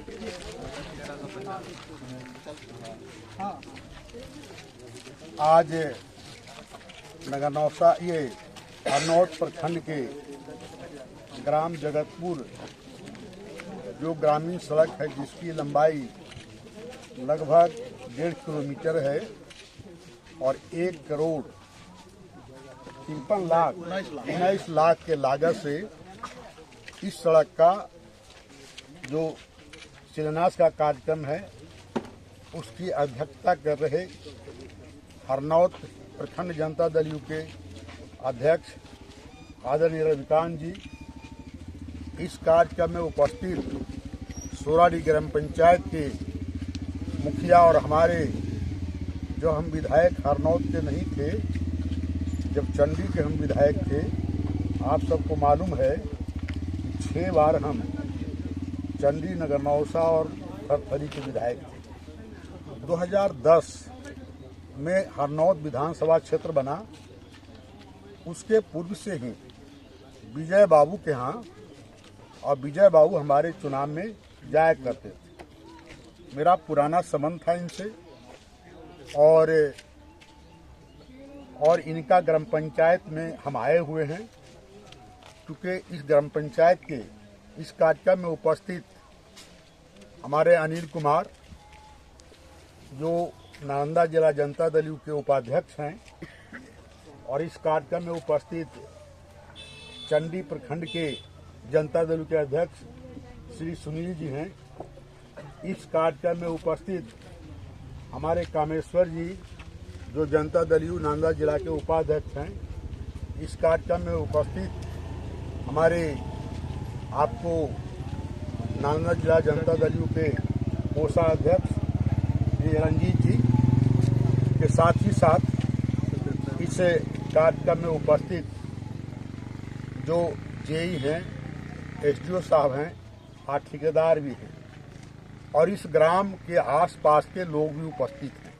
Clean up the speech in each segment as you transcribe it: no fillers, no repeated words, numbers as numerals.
आज नगरनौसा ये हरनौत प्रखंड के ग्राम जगतपुर जो ग्रामीण सड़क है जिसकी लंबाई लगभग 1.5 किलोमीटर है और 1,53,19 लाख के लागत से इस सड़क का जो शिलान्यास का कार्यक्रम है उसकी अध्यक्षता कर रहे हरनौत प्रखंड जनता दल यू के अध्यक्ष आदरणीय रविकांत जी, इस कार्यक्रम में उपस्थित सोराडी ग्राम पंचायत के मुखिया और हमारे जो हम विधायक हरनौत के नहीं थे, जब चंडी के हम विधायक थे। आप सबको मालूम है 6 बार हम चंडी, नगरनौसा और थरथरी के विधायक थे। 2010 में हरनौत विधानसभा क्षेत्र बना, उसके पूर्व से ही विजय बाबू के यहाँ, और विजय बाबू हमारे चुनाव में जाया करते थे। मेरा पुराना संबंध था इनसे और इनका ग्राम पंचायत में हम आए हुए हैं, क्योंकि इस ग्राम पंचायत के इस कार्यक्रम में उपस्थित हमारे अनिल कुमार जो नालंदा जिला जनता दल यू के उपाध्यक्ष हैं, और इस कार्यक्रम में उपस्थित चंडी प्रखंड के जनता दल के अध्यक्ष श्री सुनील जी हैं। इस कार्यक्रम में उपस्थित हमारे कामेश्वर जी जो जनता दल यू नालंदा जिला के उपाध्यक्ष हैं। इस कार्यक्रम में उपस्थित हमारे आपको नालंदा जिला जनता दल यू के कोषाध्यक्ष श्री रंजीत जी के साथ ही साथ इस कार्यक्रम में उपस्थित जो जेई हैं, एसडीओ साहब हैं और ठेकेदार भी हैं, और इस ग्राम के आसपास के लोग भी उपस्थित हैं।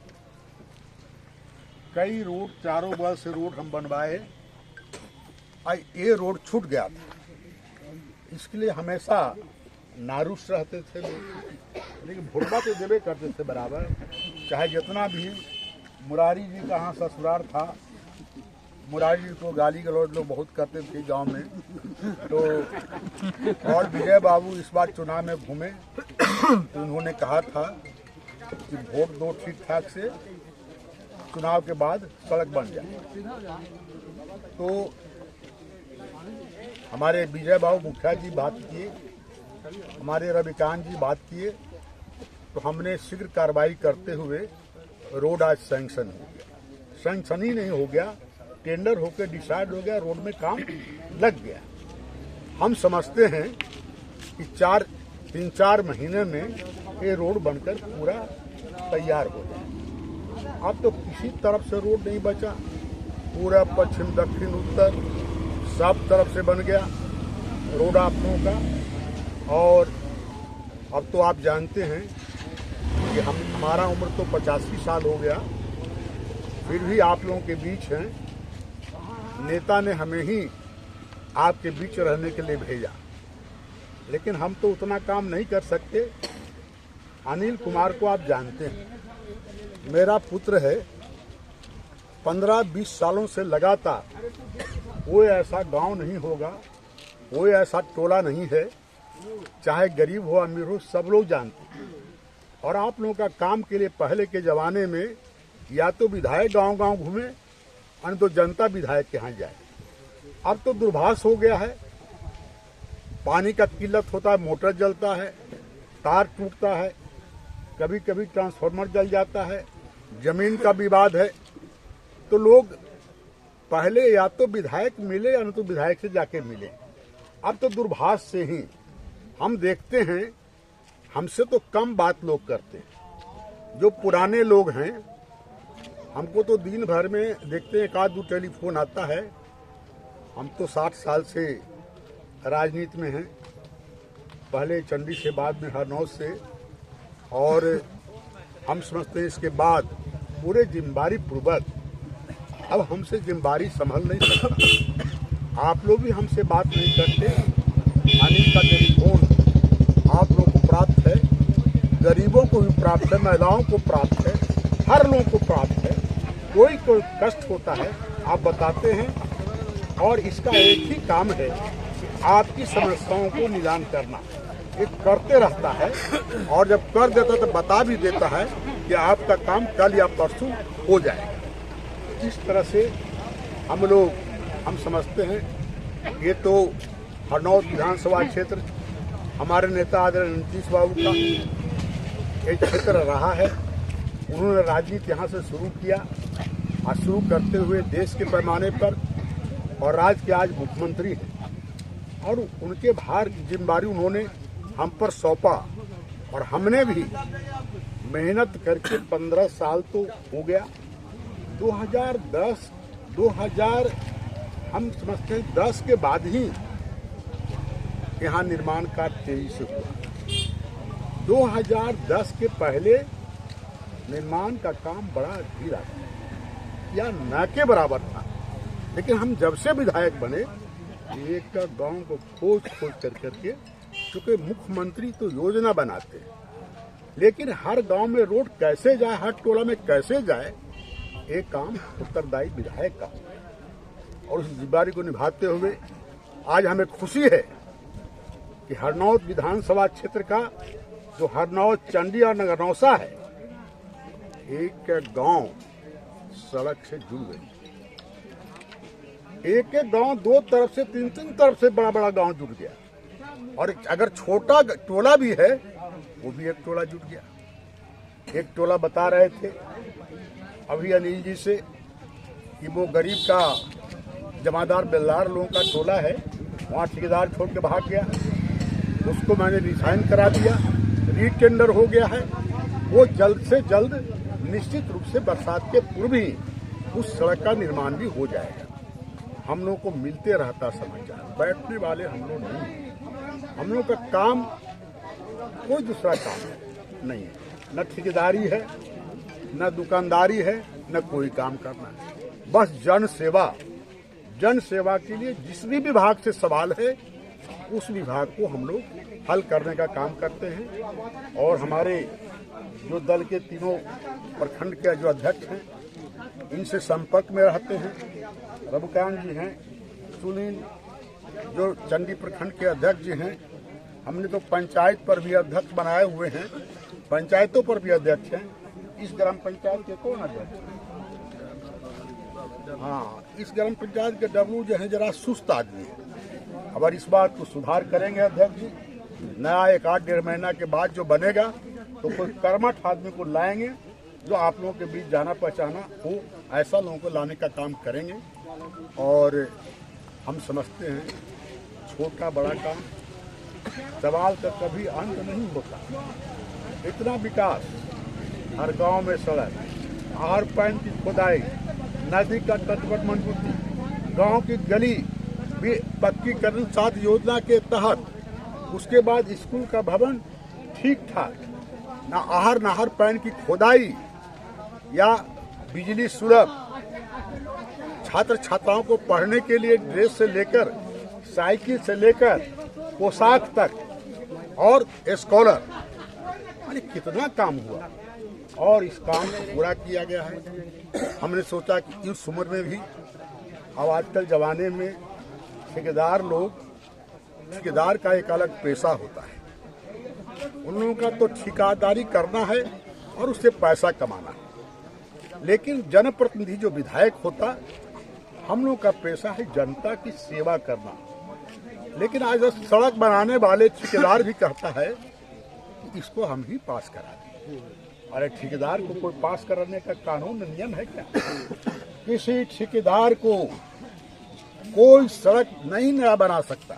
कई रोड, चारों बगल से रोड हम बनवाए, ये रोड छूट गया था। इसके लिए हमेशा नारुष रहते थे लोग, लेकिन भुड़बा तो देवे करते थे बराबर। चाहे जितना भी मुरारी जी का यहाँ ससुराल था, मुरारी जी को गाली गलौज लोग बहुत करते थे गांव में। तो और विजय बाबू इस बार चुनाव में घूमे तो उन्होंने कहा था कि वोट दो ठीक ठाक से, चुनाव के बाद सड़क बन जाए। तो हमारे विजय बाबू मुखिया जी बात किए, हमारे रविकांत जी बात किए, तो हमने शीघ्र कार्रवाई करते हुए रोड आज सैंक्शन हो गया। सैंक्शन ही नहीं हो गया, टेंडर होकर डिसाइड हो गया, रोड में काम लग गया। हम समझते हैं कि 3-4 महीने में ये रोड बनकर पूरा तैयार हो जाए। अब तो किसी तरफ से रोड नहीं बचा, पूरा पश्चिम, दक्षिण, उत्तर सब तरफ से बन गया रोड आप लोगों का। और अब तो आप जानते हैं कि हमारा उम्र तो 85 साल हो गया, फिर भी आप लोगों के बीच हैं। नेता ने हमें ही आपके बीच रहने के लिए भेजा, लेकिन हम तो उतना काम नहीं कर सकते। अनिल कुमार को आप जानते हैं, मेरा पुत्र है। 15-20 सालों से लगातार कोई ऐसा गांव नहीं होगा, कोई ऐसा टोला नहीं है, चाहे गरीब हो अमीर हो, सब लोग जानते हैं। और आप लोगों का काम के लिए पहले के जमाने में या तो विधायक गांव-गांव घूमे, अन्य तो जनता विधायक के यहाँ जाए। अब तो दूरभाष हो गया है, पानी का किल्लत होता है, मोटर जलता है, तार टूटता है, कभी कभी ट्रांसफार्मर जल जाता है, जमीन का विवाद है। तो लोग पहले या तो विधायक मिले या तो विधायक से जाके मिले। अब तो दूरभाष से ही हम देखते हैं, हमसे तो कम बात लोग करते हैं। जो पुराने लोग हैं, हमको तो दिन भर में देखते हैं 1-2 टेलीफोन आता है। हम तो 60 साल से राजनीति में हैं, पहले चंडी से, बाद में हरनौत से, और हम समझते हैं इसके बाद पूरे जिम्मेदारी पूर्वक अब हमसे जिम्मेदारी संभल नहीं सकता। आप लोग भी हमसे बात नहीं करते। अनिल का टेलीफोन आप लोग को प्राप्त है, गरीबों को भी प्राप्त है, महिलाओं को प्राप्त है, हर लोगों को प्राप्त है। कोई कष्ट होता है आप बताते हैं, और इसका एक ही काम है कि आपकी समस्याओं को निदान करना। ये करते रहता है, और जब कर देता है तो बता भी देता है कि आपका काम कल या परसों हो जाएगा। इस तरह से हम समझते हैं। ये तो हरनौत विधानसभा क्षेत्र हमारे नेता आदरणीय नीतीश बाबू का एक क्षेत्र रहा है। उन्होंने राजनीति यहाँ से शुरू किया, और शुरू करते हुए देश के पैमाने पर, और राज्य के आज मुख्यमंत्री हैं, और उनके भार की जिम्मेदारी उन्होंने हम पर सौंपा, और हमने भी मेहनत करके 15 साल तो हो गया। 2010 हम समझते हैं 10 के बाद ही यहाँ निर्माण कार्य तेजी से हुआ। 2010 के पहले निर्माण का काम बड़ा धीरा था या न के बराबर था। लेकिन हम जब से विधायक बने, एक गांव को खोज करके, क्योंकि मुख्यमंत्री तो योजना बनाते हैं, लेकिन हर गांव में रोड कैसे जाए, हर टोला में कैसे जाए, एक काम उत्तरदायी विधायक का। और उस जिम्मेदारी को निभाते हुए आज हमें खुशी है कि हरनौत विधानसभा क्षेत्र का जो हरनौत, चंडी और नगरनौसा है, एक गांव सड़क से जुड़ गई। एक गांव 2 तरफ से 3 तरफ से बड़ा गांव जुड़ गया, और अगर छोटा टोला भी है वो भी एक टोला जुड़ गया। एक टोला बता रहे थे अभी अनिल जी से कि वो गरीब का जमादार बेलदार लोगों का टोला है, वहाँ ठेकेदार छोड़ के भाग गया, उसको मैंने रिसाइन करा दिया, रीटेंडर हो गया है। वो जल्द से जल्द निश्चित रूप से बरसात के पूर्व ही उस सड़क का निर्माण भी हो जाएगा। हम लोग को मिलते रहता समाचार, बैठने वाले हम लोग नहीं। हम लोग का काम कोई दूसरा काम नहीं है, न ठेकेदारी है, न दुकानदारी है, न कोई काम करना है। बस जन सेवा के लिए जिस भी विभाग से सवाल है उस विभाग को हम लोग हल करने का काम करते हैं। और हमारे जो दल के तीनों प्रखंड के जो अध्यक्ष हैं, इनसे संपर्क में रहते हैं। रघुकांत जी हैं, सुनील जो चंडी प्रखंड के अध्यक्ष जी हैं, हमने तो पंचायत पर भी अध्यक्ष बनाए हुए हैं, पंचायतों पर भी अध्यक्ष हैं। इस ग्राम पंचायत के कौन अध्यक्ष? हाँ, इस ग्राम पंचायत के डब्लू जो है जरा सुस्त आदमी है। अगर इस बात को सुधार करेंगे अध्यक्ष जी, नया 1-8 महीना के बाद जो बनेगा तो कोई कर्मठ आदमी को लाएंगे जो आप लोगों के बीच जाना पहचाना हो, ऐसा लोगों को लाने का काम करेंगे। और हम समझते हैं छोटा बड़ा काम सवाल का कभी अंत नहीं होता। इतना विकास, हर गांव में सड़क, हर पैन की खुदाई, नदी का तटवर्ती मजबूती, गांव की गली भी पक्कीकरण 7 योजना के तहत, उसके बाद स्कूल का भवन ठीक ठाक, ना आहर नहर पैन की खोदाई या बिजली सुलभ, छात्र छात्राओं को पढ़ने के लिए ड्रेस से लेकर साइकिल से लेकर पोशाक तक और स्कॉलर, अरे कितना काम हुआ और इस काम को पूरा किया गया है। हमने सोचा कि इस उम्र में भी, अब आजकल जमाने में ठेकेदार का एक अलग पेशा होता है, उन लोगों का तो ठेकेदारी करना है और उससे पैसा कमाना है। लेकिन जनप्रतिनिधि जो विधायक होता, हम लोग का पेशा है जनता की सेवा करना। लेकिन आज सड़क बनाने वाले ठेकेदार भी कहता है कि इसको हम ही पास करा दें। अरे ठेकेदार को कोई पास कराने का कानून नियम है क्या? किसी ठेकेदार को कोई सड़क नहीं नया बना सकता,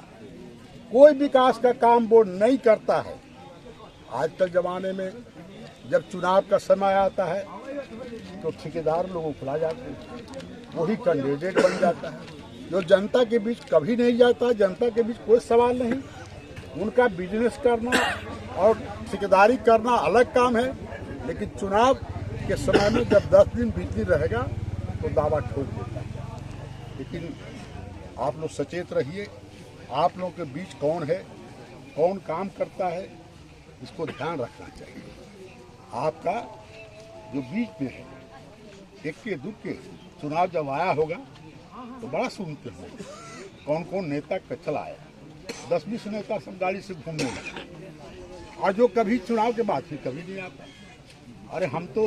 कोई विकास का काम वो नहीं करता है। आजकल जमाने में जब चुनाव का समय आता है तो ठेकेदार लोग उखला जाते हैं, वही कैंडिडेट बन जाता है जो जनता के बीच कभी नहीं जाता। जनता के बीच कोई सवाल नहीं, उनका बिजनेस करना और ठेकेदारी करना अलग काम है। लेकिन चुनाव के समय में जब 10 दिन 20 दिन रहेगा तो दावा ठोक देता है। लेकिन आप लोग सचेत रहिए, आप लोगों के बीच कौन है, कौन काम करता है, इसको ध्यान रखना चाहिए। आपका जो बीच में है, इक्के दुक्के चुनाव जब आया होगा तो बड़ा सुनते होंगे कौन कौन नेता कचल आया, 10-20 नेता सब गाड़ी से घूमने लगे, और जो कभी चुनाव के बाद फिर कभी नहीं आता। अरे हम तो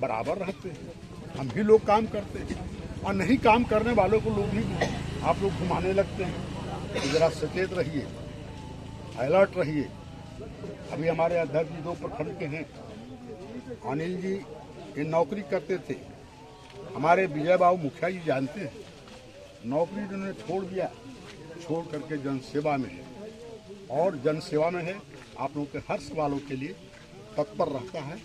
बराबर रहते हैं, हम भी लोग काम करते हैं, और नहीं काम करने वालों को लोग भी आप लोग घुमाने लगते हैं। तो जरा सचेत रहिए, अलर्ट रहिए। अभी हमारे अध्यक्ष जी 2 प्रखंड के हैं, अनिल जी ये नौकरी करते थे, हमारे विजय बाबू मुखिया जी जानते हैं, नौकरी उन्होंने छोड़ दिया, छोड़ करके जनसेवा में है, और जनसेवा में है आप लोगों के हर सवालों के लिए तत्पर रहता है,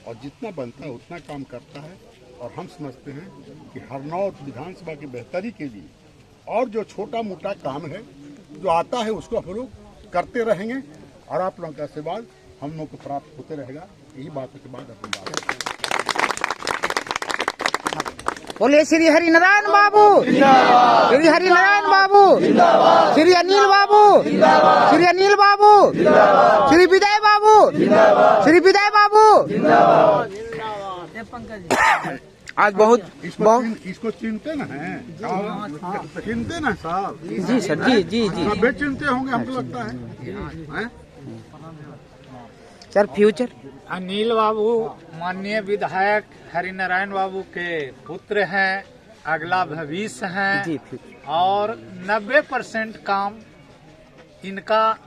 और जितना बनता है उतना काम करता है। और हम समझते हैं कि हरनौत विधानसभा की बेहतरी के लिए और जो छोटा मोटा काम है जो आता है उसको हम लोग करते रहेंगे, और आप लोगों का आशीर्वाद हम लोग को प्राप्त होते रहेगा। यही बातों के बाद अपनी बात बोले श्री हरिनारायण बाबू, श्री हरिनारायण बाबू, श्री अनिल बाबू, श्री अनिल बाबू, श्री विजय बाबू, श्री विजय बाबू। आज बहुत इसको चिंते ना है, चिंते ना साहब। जी सर, जी जी जी बे चिंते होंगे हमको लगता है। सर फ्यूचर अनिल बाबू माननीय विधायक हरिनारायण बाबू के पुत्र हैं, अगला भविष्य हैं, जी और 90% काम इनका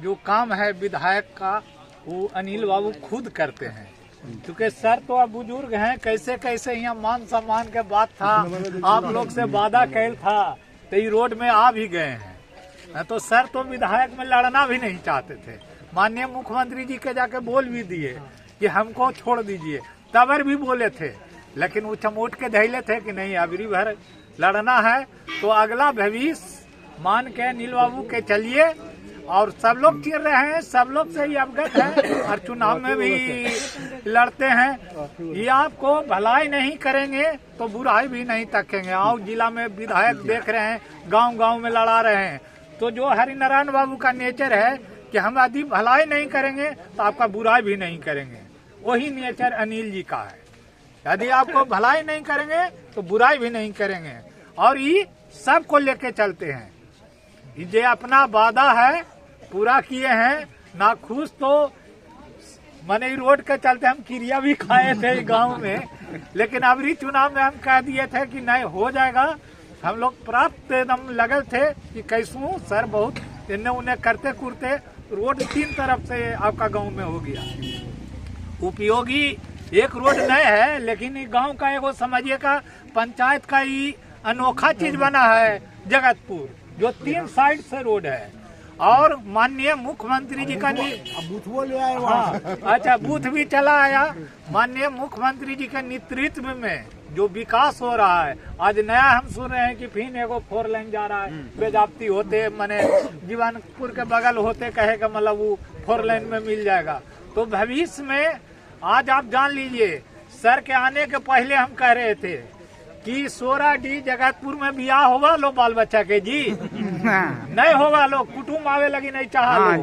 जो काम है विधायक का वो अनिल बाबू खुद करते हैं। क्योंकि सर तो अब बुजुर्ग हैं, कैसे कैसे यहाँ मान सम्मान के बात था, आप लोग से वादा कैल था तो ये रोड में आ भी गए हैं। तो सर तो विधायक में लड़ना भी नहीं चाहते थे, माननीय मुख्यमंत्री जी के जाके बोल भी दिए कि हमको छोड़ दीजिए, तबर भी बोले थे, लेकिन वो चमोट के धैले थे कि नहीं अबरी भर लड़ना है तो अगला भविष्य मान के अनिल बाबू के चलिए। और सब लोग चिर रहे हैं, सब लोग से ही अवगत है, और चुनाव में भी लड़ते हैं। ये आपको भलाई नहीं करेंगे तो बुराई भी नहीं तकेंगे। आओ जिला में विधायक देख रहे हैं, गांव-गांव में लड़ा रहे हैं। तो जो हरिनारायण बाबू का नेचर है कि हम यदि भलाई नहीं करेंगे तो आपका बुराई भी नहीं करेंगे, वही नेचर अनिल जी का है। यदि आपको भलाई नहीं करेंगे तो बुराई भी नहीं करेंगे, और ये सबको लेके चलते हैं। ये अपना वादा है पूरा किए हैं। ना खुश तो मने रोड के चलते हम क्रिया भी खाए थे गांव में, लेकिन अबरी चुनाव में हम कह दिए थे कि नहीं हो जाएगा। हम लोग प्राप्त एकदम लगल थे कि कैसू सर बहुत इन्हें उन्हें करते कुरते रोड 3 तरफ से आपका गांव में हो गया। उपयोगी एक रोड नहीं है, लेकिन गांव का एगो समझिए का पंचायत का ही अनोखा चीज बना है जगतपुर, जो 3 साइड से रोड है। और माननीय मुख्यमंत्री जी का बूथ ले आए। हाँ, अच्छा बूथ भी चला आया। माननीय मुख्यमंत्री जी के नेतृत्व में जो विकास हो रहा है, आज नया हम सुन रहे हैं कि फिर एगो 4 लाइन जा रहा है, बेजाप्ती होते माने जीवनपुर के बगल होते कहे का मतलब वो 4 लाइन में मिल जाएगा। तो भविष्य में आज आप जान लीजिए, सर के आने के पहले हम कह रहे थे कि 16D जगतपुर में बियाह होगा लो बाल बच्चा के जी नहीं होगा, लोग कुटुम्ब आवे लगी नहीं चाह,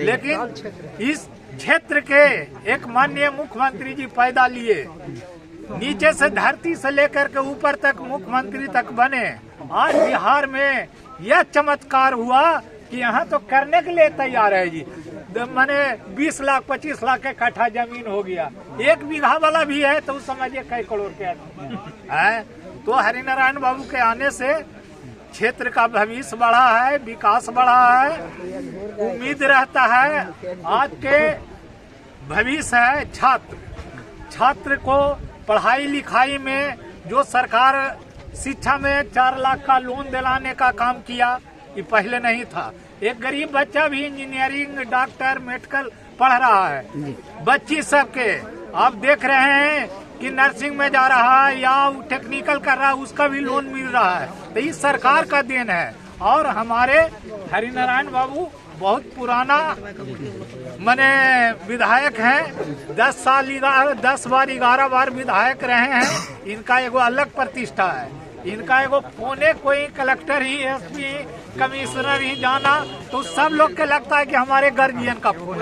लेकिन इस क्षेत्र के एक माननीय मुख्यमंत्री जी पैदा लिए, नीचे से धरती से लेकर के ऊपर तक मुख्यमंत्री तक बने। आज बिहार में यह चमत्कार हुआ कि यहाँ तो करने के लिए तैयार है जी। मैंने 20 लाख 25 लाख के कट्ठा जमीन हो गया, 1 बीघा वाला भी है तो समझिए कई करोड़ के है। तो हरिनारायण बाबू के आने से क्षेत्र का भविष्य बढ़ा है, विकास बढ़ा है। उम्मीद रहता है आज के भविष्य है छात्र को पढ़ाई लिखाई में जो सरकार शिक्षा में 4 लाख का लोन दिलाने का काम किया, ये पहले नहीं था। एक गरीब बच्चा भी इंजीनियरिंग, डॉक्टर, मेडिकल पढ़ रहा है। बच्ची सबके आप देख रहे हैं कि नर्सिंग में जा रहा है या टेक्निकल कर रहा है, उसका भी लोन मिल रहा है। तो ये सरकार का देन है। और हमारे हरिनारायण बाबू बहुत पुराना मने विधायक हैं, 10 साल 10 बार 11 बार विधायक रहे हैं। इनका एगो अलग प्रतिष्ठा है। इनका एगो फोने कोई कलेक्टर ही, एसपी, कमिश्नर ही जाना तो सब लोग के लगता है कि हमारे गार्जियन का फोन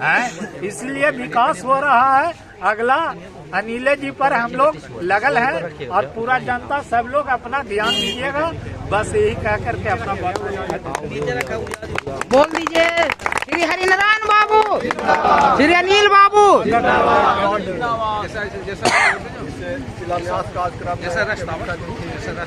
है। इसलिए विकास हो रहा है। अगला अनिल जी पर हम लोग लगल हैं और पूरा जनता सब लोग अपना ध्यान दीजिएगा। बस यही कह करके अपना बात बोल दीजिए। श्री हरिनारायण बाबू, श्री अनिल बाबू, शिलान्यास कार्यक्रम